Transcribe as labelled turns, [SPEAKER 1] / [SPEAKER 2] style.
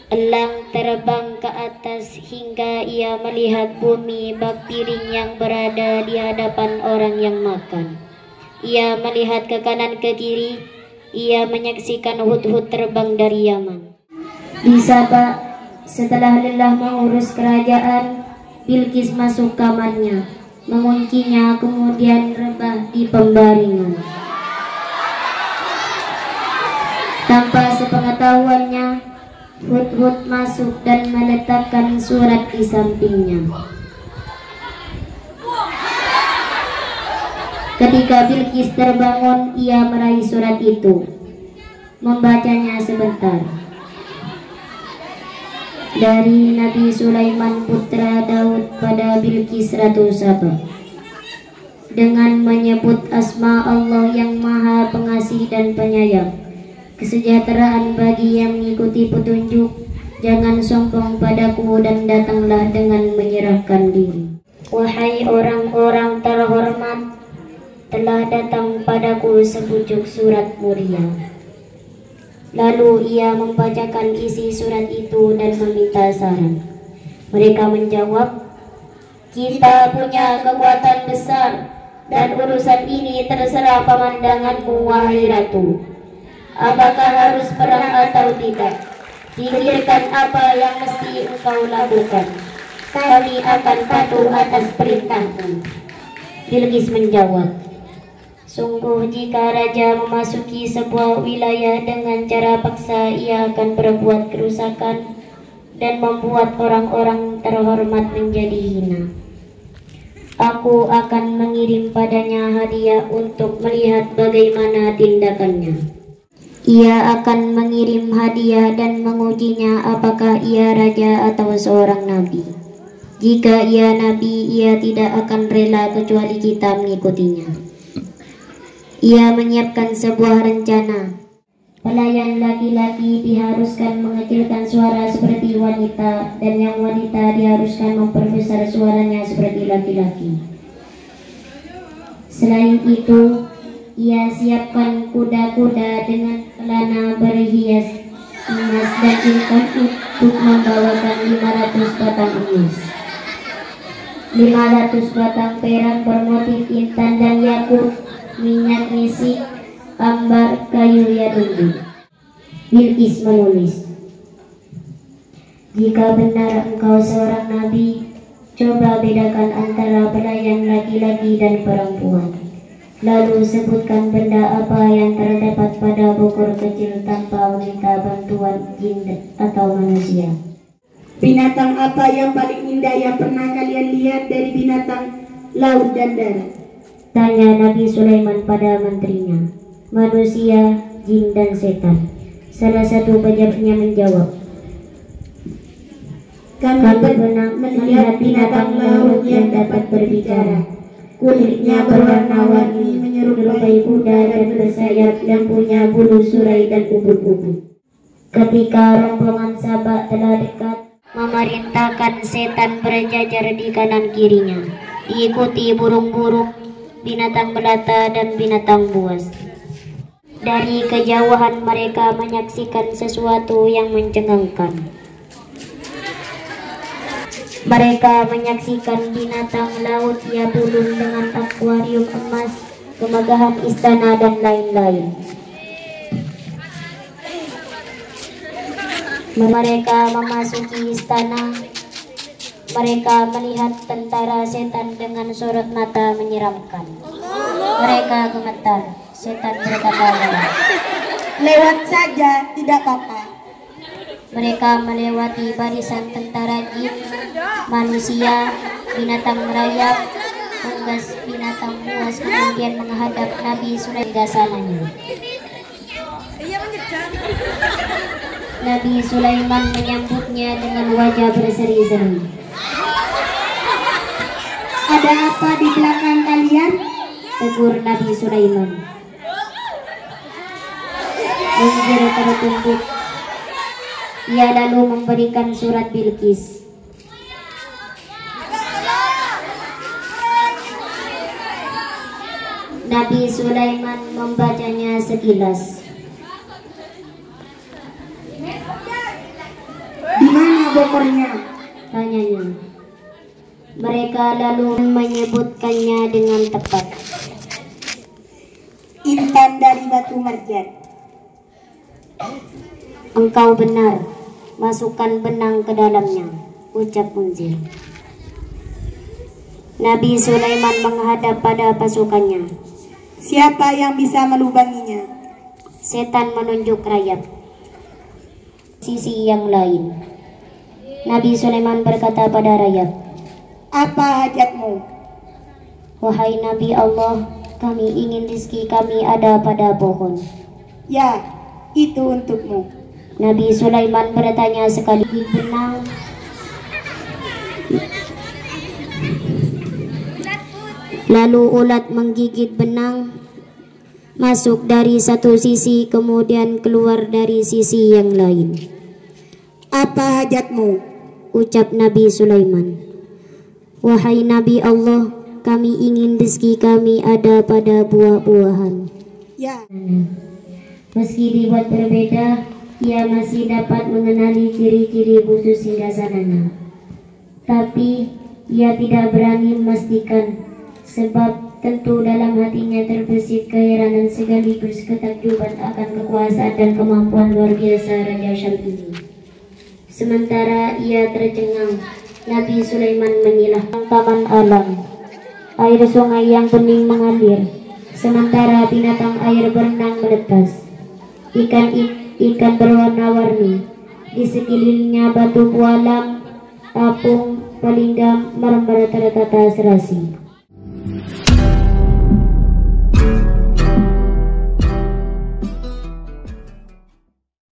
[SPEAKER 1] Elang terbang ke atas hingga ia melihat bumi bak piring yang berada di hadapan orang yang makan. Ia melihat ke kanan ke kiri, ia menyaksikan hut-hut terbang dari Yaman. Di Saba, setelah lelah mengurus kerajaan, Bilqis masuk kamarnya, menguncinya, kemudian rebah di pembaringan. Tanpa sepengetahuannya, Hut-Hut masuk dan meletakkan surat di sampingnya. Ketika Bilqis terbangun, ia meraih surat itu, membacanya sebentar. Dari Nabi Sulaiman putra Daud pada Bilqis Ratu Saba. Dengan menyebut asma Allah yang Maha Pengasih dan Penyayang, kesejahteraan bagi yang mengikuti petunjuk. Jangan sombong padaku dan datanglah dengan menyerahkan diri. Wahai orang-orang terhormat, telah datang padaku sepucuk surat mulia. Lalu ia membacakan isi surat itu dan meminta saran. Mereka menjawab, kita punya kekuatan besar dan urusan ini terserah pemandanganmu, wahai ratu. Apakah harus perang atau tidak? Pikirkan apa yang mesti engkau lakukan. Kami akan patuh atas perintahmu. Bilqis menjawab, sungguh jika raja memasuki sebuah wilayah dengan cara paksa, ia akan berbuat kerusakan dan membuat orang-orang terhormat menjadi hina. Aku akan mengirim padanya hadiah untuk melihat bagaimana tindakannya. Ia akan mengirim hadiah dan mengujinya apakah ia raja atau seorang nabi. Jika ia nabi, ia tidak akan rela kecuali kita mengikutinya. Ia menyiapkan sebuah rencana. Pelayan laki-laki diharuskan mengecilkan suara seperti wanita, dan yang wanita diharuskan memperbesar suaranya seperti laki-laki. Selain itu, ia siapkan kuda-kuda dengan pelana berhias emas dan intan untuk membawakan 500 batang emas, 500 batang perak bermotif intan dan yakut, minyak misik, ambar, kayu yadundu. Bilqis menulis, jika benar engkau seorang nabi, coba bedakan antara pelayan laki-laki dan perempuan. Lalu sebutkan benda apa yang terdapat pada bokor kecil tanpa meminta bantuan jin atau manusia.
[SPEAKER 2] Binatang apa yang paling indah yang pernah kalian lihat dari binatang laut dan darat?
[SPEAKER 1] Tanya Nabi Sulaiman pada menterinya. Manusia, jin, dan setan. Salah satu pejabatnya menjawab, kami pernah melihat binatang laut yang dapat berbicara. Kulitnya berwarna-warni, menyerupai kuda dan bersayap yang punya bulu surai dan ubun-ubun. Ketika rombongan Saba telah dekat, memerintahkan setan berjajar di kanan kirinya, diikuti burung-burung, binatang melata, dan binatang buas. Dari kejauhan mereka menyaksikan sesuatu yang mencengangkan. Mereka menyaksikan binatang laut Yabulun dengan akuarium emas, kemegahan istana, dan lain-lain. Mereka memasuki istana. Mereka melihat tentara setan dengan sorot mata menyeramkan. Mereka gemetar. Setan berkata,
[SPEAKER 2] lewat saja, tidak apa-apa.
[SPEAKER 1] Mereka melewati barisan tentara jin, manusia, binatang merayap, unggas, binatang buas, kemudian menghadap Nabi Sulaiman sananya. Nabi Sulaiman menyambutnya dengan wajah berseri-seri.
[SPEAKER 2] Ada apa di belakang kalian?
[SPEAKER 1] Tegur Nabi Sulaiman. Munzir tertumbuk. Ia lalu memberikan surat Bilqis. Nabi Sulaiman membacanya sekilas.
[SPEAKER 2] pokoknya?
[SPEAKER 1] Tanyanya. Mereka lalu menyebutkannya dengan tepat.
[SPEAKER 2] Intan dari batu marjan.
[SPEAKER 1] Engkau benar, masukkan benang ke dalamnya, ucap Munzir. Nabi Sulaiman menghadap pada pasukannya.
[SPEAKER 2] Siapa yang bisa melubanginya?
[SPEAKER 1] Setan menunjuk rayap sisi yang lain. Nabi Sulaiman berkata pada rayap,
[SPEAKER 2] apa hajatmu?
[SPEAKER 1] wahai Nabi Allah, kami ingin rezeki kami ada pada pohon.
[SPEAKER 2] Ya, itu untukmu.
[SPEAKER 1] Nabi Sulaiman bertanya sekali, benang lalu ulat menggigit benang, masuk dari satu sisi kemudian keluar dari sisi yang lain.
[SPEAKER 2] Apa hajatmu?
[SPEAKER 1] Ucap Nabi Sulaiman, wahai Nabi Allah, kami ingin rezeki kami ada pada buah-buahan.
[SPEAKER 2] Ya.
[SPEAKER 1] Meski dibuat berbeda, ia masih dapat mengenali ciri-ciri khusus singgasananya. Tapi ia tidak berani memastikan, sebab tentu dalam hatinya terbesit keheranan sekaligus ketakjuban akan kekuasaan dan kemampuan luar biasa Raja Syam ini. Sementara ia tercengang, Nabi Sulaiman menyilah taman alam. Air sungai yang bening mengalir, sementara binatang air berenang meletas. Ikan berwarna-warni, di sekelilingnya batu pualam, apung, palinggang, merember tertata serasi.